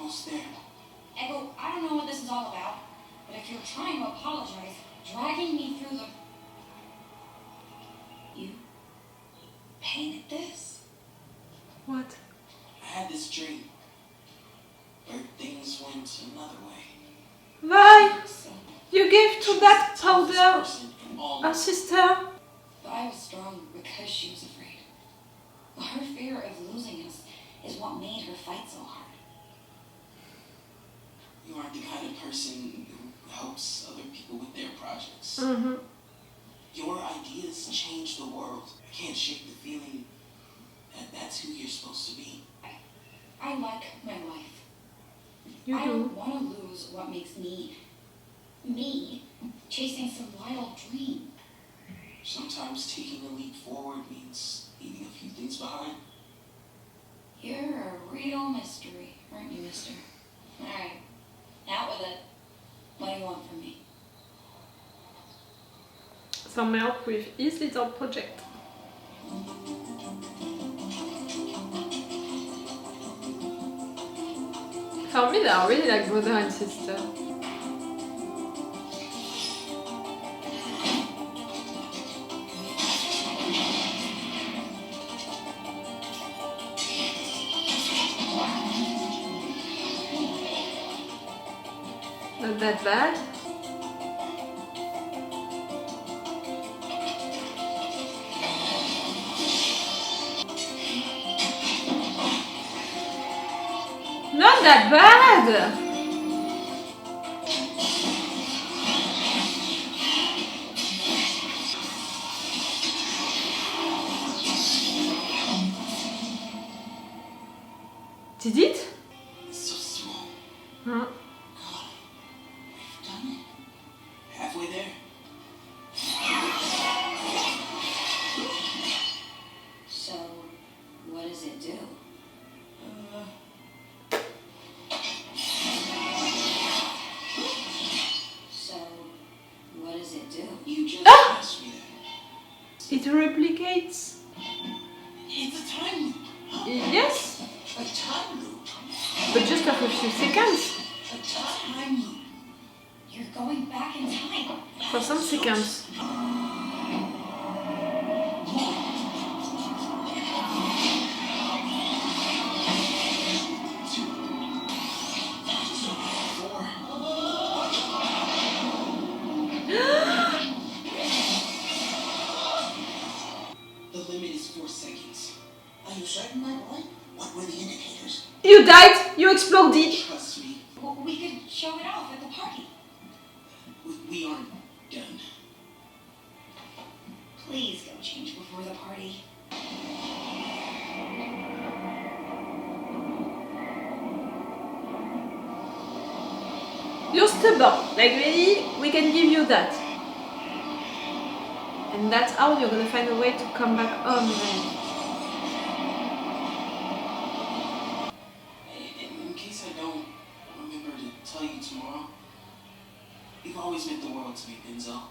almost there. Ekko, I don't know what this is all about, but if you're trying to apologize, dragging me through the... You painted this. What? I had this dream where things went another way. Why? So, You gave to that powder Person in all her sister? but I was strong because she was afraid. Her fear of losing us is what made her fight so hard. You aren't the kind of person who helps other people with their projects. Mm-hmm. Your ideas change the world. I can't shake the feeling that that's who you're supposed to be. I like my life. You I do. don't want to lose what makes me chasing some wild dream. Sometimes taking a leap forward means leaving a few things behind. You're a real mystery, aren't you, mister? All right, out with it. What do you want from me? Some help with his little project. For me, they are really like brother and sister. Not that bad. Not that bad! Did it? It's so small. Huh? God, we've done it. Halfway there. So, what does it do? So, what does it do? You just asked me that. It replicates. It's a time loop. Yes, A time loop. but just after a few seconds. A time loop. You're going back in time. For some seconds. The limit is 4 seconds. Are you certain, my boy? What were the indicators? You died! You exploded! Trust me, We could show it off at the party. we aren't done. Please go change before the party. You're stubborn. Like really, we can give you that. And that's how you're gonna find a way to come back home then. In case I don't remember to tell you tomorrow, you've always meant the world to me, Denzel.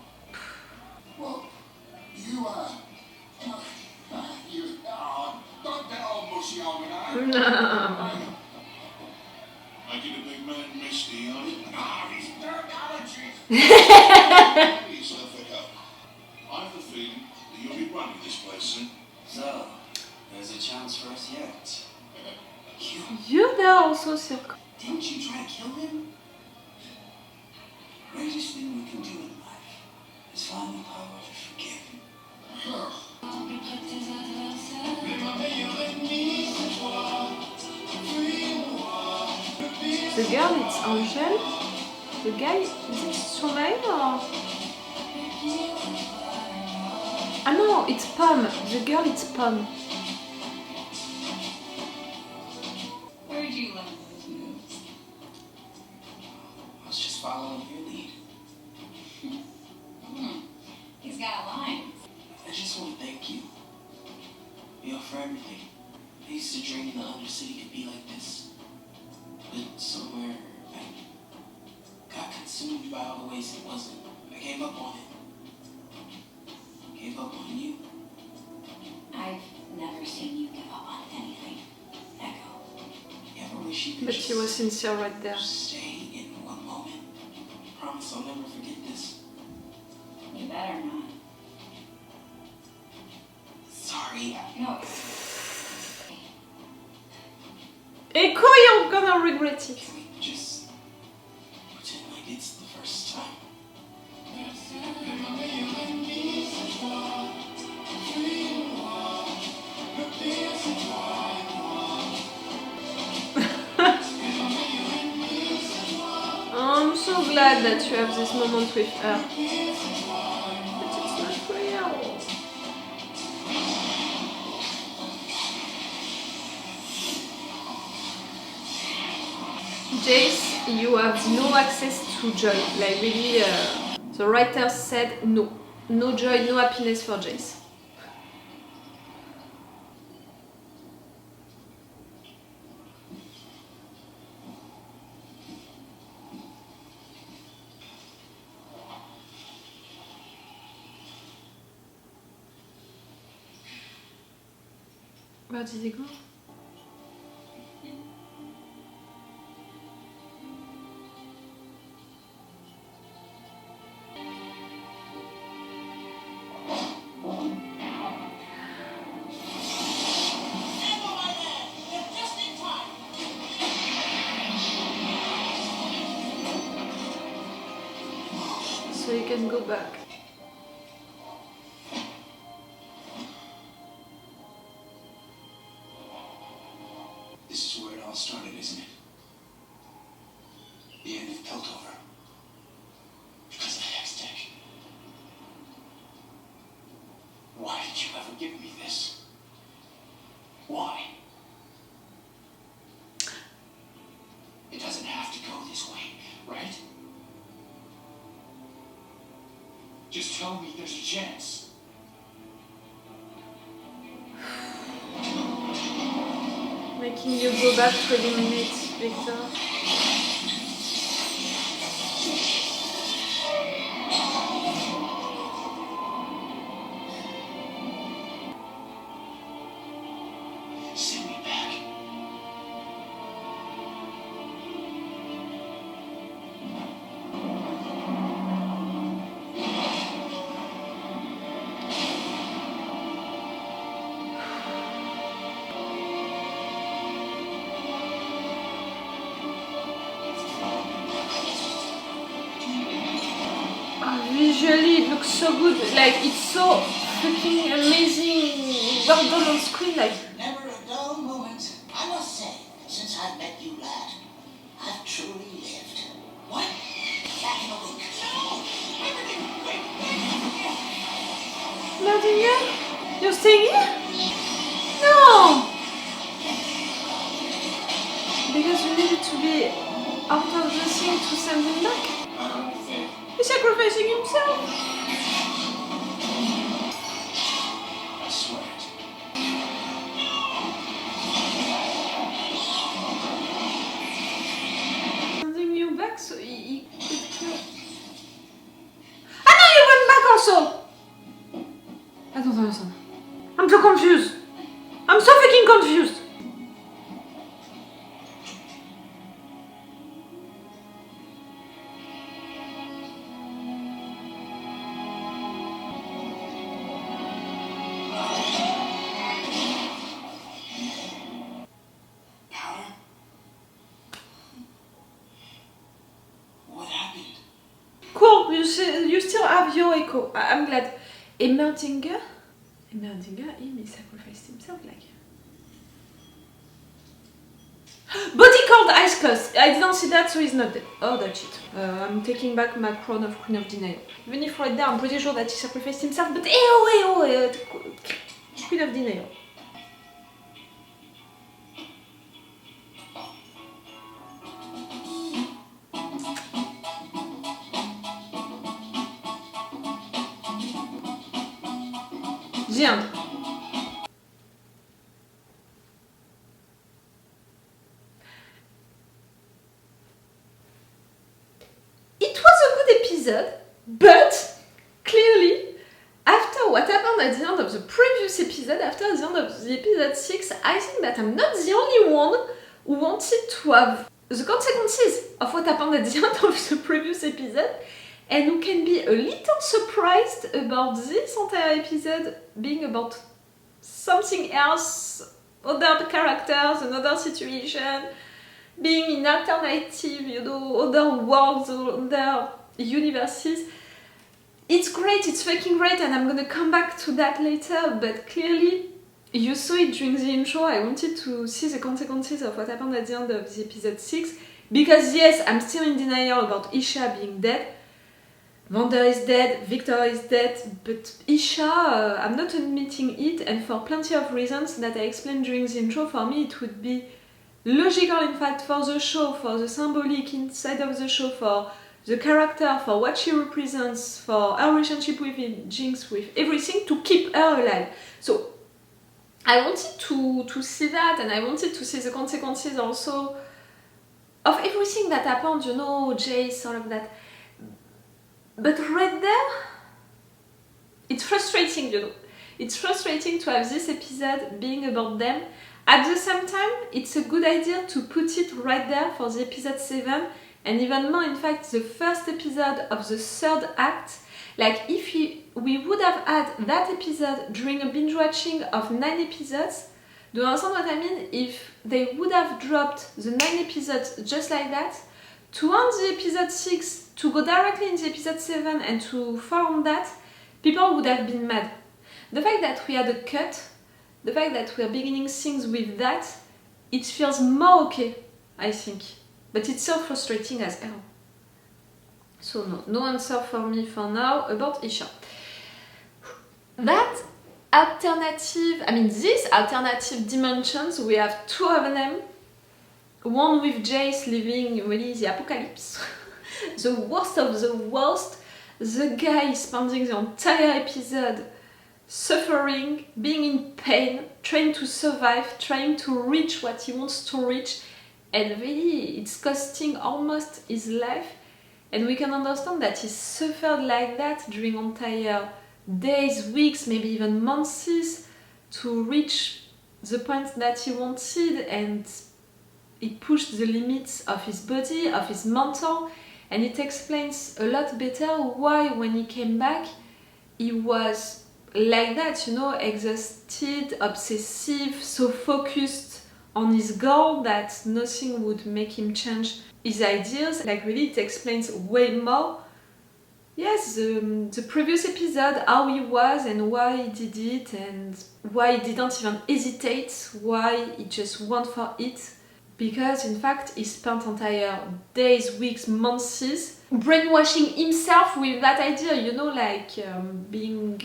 Well, you, don't get all mushy on me now. Making a big man misty, are you? These dark allergies. Get yourself a help. I have a feeling that you'll be running this place soon. So, there's a chance for us yet. You there also, Circle. Didn't you try to kill him? Greatest thing we can do in life is find the power to forgive. The girl, it's Angel. The guy, is it Soleil or? Ah no, it's Pom. The girl, it's Pom. Where'd you learn those moves? I was just following your lead. He's got lines. I just want to thank you. For everything. I used to dream the Undercity could be like this. But somewhere I got consumed by all the ways it wasn't. I gave up on it. Gave up on you. I've never seen you give up on anything, Ekko. You ever wish you could But he was sincere right there. Stay in one moment. Promise I'll never forget this. You better not. Sorry. No. Ekko, you're gonna regret it. Can we just pretend like it's the first time? I'm so glad that you have this moment with her. But it's not real. Jayce, you have no access to joy. Like really, the writer said no. No joy, no happiness for Jayce. Where did he go? So you can go back. This is where it all started, isn't it? The end of Piltover. Because of Hextech. Why did you ever give me this? Why? It doesn't have to go this way, right? Just tell me there's a chance. Making you go back to eliminate Victor. Send me back. Visually it looks so good, like it's so freaking amazing, well done on screen, like Never a dull moment. I must say, since I've met you, lad, I've truly lived. What? Back in a week. No! Everything, wait, Heimerdinger? You're staying here? No! Because you needed to be out of the scene to send him back. He's sacrificing himself. I swear it. Sending you back so he could kill. Ah no, you went back also! I don't understand. I'm so confused. I'm so freaking confused. Powder? What happened? Cool, you still have your Ekko. I'm glad. Heimerdinger, he sacrificed himself like. Body called Ice Claws. I didn't see that, so he's not dead. Oh, that's it. I'm taking back my crown of Queen of Denial. Even if right there, I'm pretty sure that he sacrificed himself, but Queen of Denial. The end. It was a good episode, but clearly, after what happened at the end of the previous episode, after the end of the episode 6, I think that I'm not the only one who wanted to have the consequences of what happened at the end of the previous episode, and who can be a little surprised about this entire episode being about something else, other characters, another situation, being in alternative, you know, other worlds, other universes. It's great, it's fucking great, and I'm gonna come back to that later, but clearly you saw it during the intro. I wanted to see the consequences of what happened at the end of the episode 6, because yes, I'm still in denial about Isha being dead. Vander is dead, Victor is dead, but Isha, I'm not admitting it, and for plenty of reasons that I explained during the intro. For me it would be logical, in fact, for the show, for the symbolic inside of the show, for the character, for what she represents, for her relationship with Jinx, with everything, to keep her alive. So I wanted to see that, and I wanted to see the consequences also of everything that happened, you know, Jayce, all of that. But right there, it's frustrating, you know. It's frustrating to have this episode being about them. At the same time, it's a good idea to put it right there for the episode 7, and even more, in fact, the first episode of the third act. Like, if we would have had that episode during a binge watching of 9 episodes, do you understand what I mean? If they would have dropped the 9 episodes just like that, to end the episode 6, to go directly in the episode 7 and to fall on that, people would have been mad. The fact that we had a cut, the fact that we are beginning things with that, it feels more okay, I think. But it's so frustrating as hell. So no answer for me for now about Isha. That alternative, these alternative dimensions, we have 2 of them. One with Jayce living really the apocalypse, the worst of the worst. The guy spending the entire episode suffering, being in pain, trying to survive, trying to reach what he wants to reach, and really it's costing almost his life. And we can understand that he suffered like that during entire days, weeks, maybe even months to reach the point that he wanted, and he pushed the limits of his body, of his mental, and it explains a lot better why when he came back he was like that, you know, exhausted, obsessive, so focused on his goal that nothing would make him change his ideas. Like, really, it explains way more. Yes, the previous episode, how he was and why he did it, and why he didn't even hesitate, why he just went for it. Because, in fact, he spent entire days, weeks, months brainwashing himself with that idea, you know, like being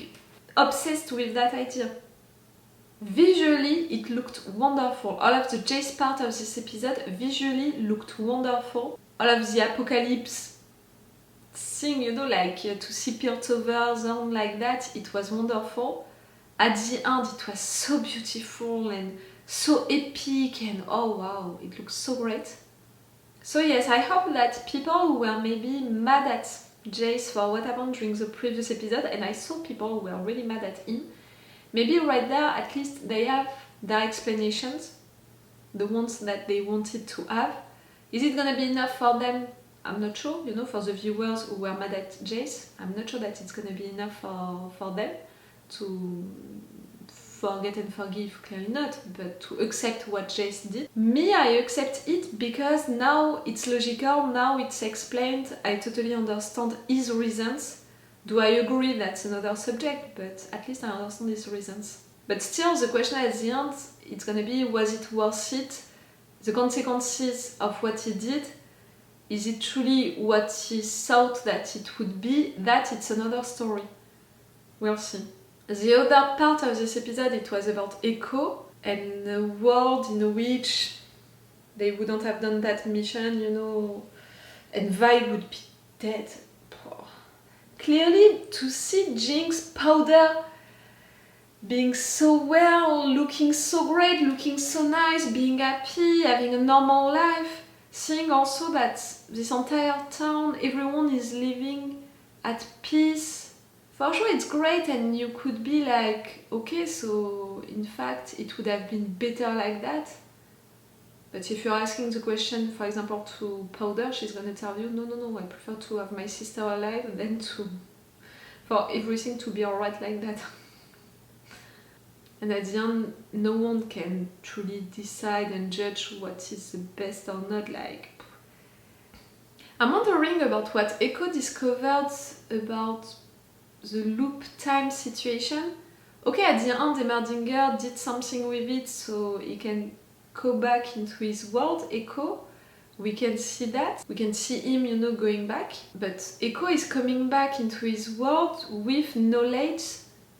obsessed with that idea. Visually, it looked wonderful. All of the Jayce part of this episode visually looked wonderful. All of the apocalypse thing, you know, like to see Piltover on like that, it was wonderful. At the end, it was so beautiful and so epic, and oh wow, it looks so great. So yes, I hope that people who were maybe mad at Jayce for what happened during the previous episode, and I saw people who were really mad at him, maybe right there at least they have their explanations, the ones that they wanted to have. Is it gonna be enough for them? I'm not sure, you know, for the viewers who were mad at Jayce, I'm not sure that it's gonna be enough for them to forget and forgive, clearly not, but to accept what Jayce did. Me, I accept it because now it's logical, now it's explained, I totally understand his reasons. Do I agree? That's another subject, but at least I understand his reasons. But still, the question at the end, it's gonna be, was it worth it? The consequences of what he did, is it truly what he thought that it would be? That it's another story. We'll see. The other part of this episode, it was about Ekko and the world in which they wouldn't have done that mission, you know, and Vi would be dead. Clearly, to see Jinx powder being so well, looking so great, looking so nice, being happy, having a normal life, seeing also that this entire town, everyone is living at peace. For sure it's great, and you could be like, okay, so in fact it would have been better like that. But if you're asking the question, for example, to Powder, she's gonna tell you, no, I prefer to have my sister alive than for everything to be alright like that. And at the end, no one can truly decide and judge what is the best or not. Like, I'm wondering about what Ekko discovered about the loop time situation. Okay, at the end, Heimerdinger did something with it so he can go back into his world, Ekko. We can see that. We can see him, you know, going back. But Ekko is coming back into his world with knowledge,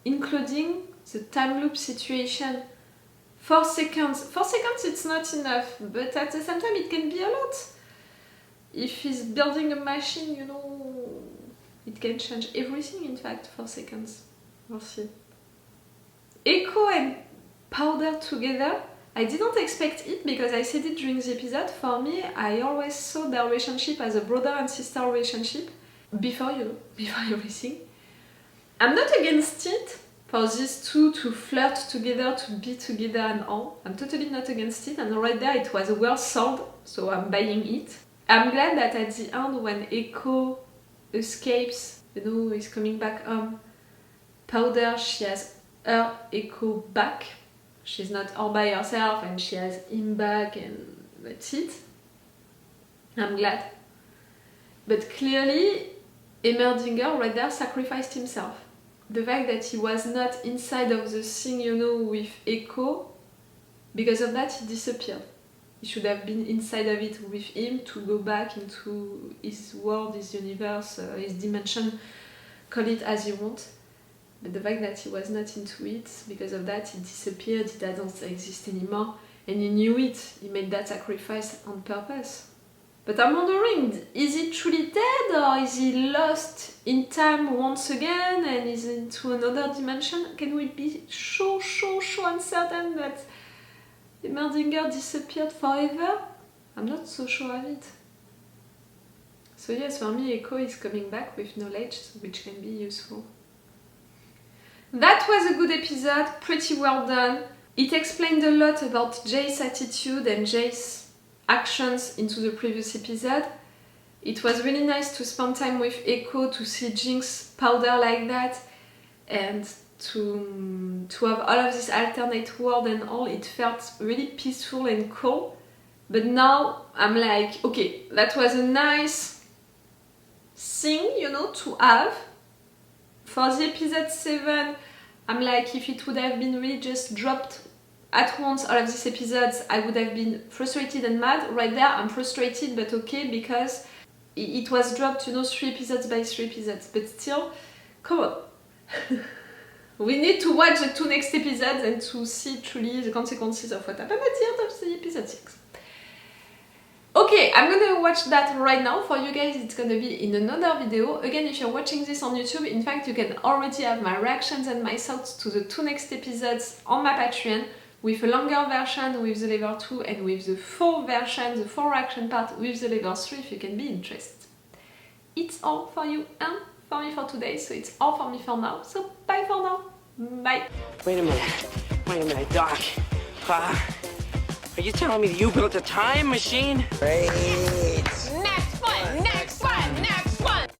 including the time loop situation. 4 seconds. 4 seconds, it's not enough, but at the same time, it can be a lot. If he's building a machine, you know, it can change everything, in fact, 4 seconds. We'll see. Ekko and Powder together, I didn't expect it because I said it during the episode. For me, I always saw their relationship as a brother and sister relationship before everything. I'm not against it for these two to flirt together, to be together and all. I'm totally not against it, and right there it was well sold, so I'm buying it. I'm glad that at the end, when Ekko escapes, you know, is coming back home, Powder, she has her Ekko back. She's not all by herself and she has him back and that's it. I'm glad. But clearly, Heimerdinger right there sacrificed himself. The fact that he was not inside of the thing, you know, with Ekko, because of that he disappeared. He should have been inside of it with him to go back into his world, his universe, his dimension, call it as you want. But the fact that he was not into it, because of that he disappeared, he doesn't exist anymore, and he knew it, he made that sacrifice on purpose. But I'm wondering, is he truly dead, or is he lost in time once again and is into another dimension? Can we be so uncertain that Heimerdinger disappeared forever? I'm not so sure of it. So yes, for me Ekko is coming back with knowledge, which can be useful. That was a good episode, pretty well done. It explained a lot about Jayce's attitude and Jayce's actions into the previous episode. It was really nice to spend time with Ekko, to see Jinx Powder like that, and to have all of this alternate world and all. It felt really peaceful and cool. But now I'm like, okay, that was a nice thing, you know, to have. For the episode 7, I'm like, if it would have been really just dropped at once, all of these episodes, I would have been frustrated and mad. Right there, I'm frustrated, but okay, because it was dropped, you know, 3 episodes by 3 episodes. But still, come on. We need to watch the 2 next episodes and to see truly the consequences of what happened at the end of the episode 6. Okay, I'm gonna watch that right now. For you guys, it's gonna be in another video. Again, if you're watching this on YouTube, in fact, you can already have my reactions and my thoughts to the 2 next episodes on my Patreon, with a longer version with the level 2 and with the full version, the full reaction part with the level 3, if you can be interested. It's all for you and for me for today, so it's all for me for now. So bye for now. Bye. Wait a minute, Doc. Are you telling me that you built a time machine? Hey.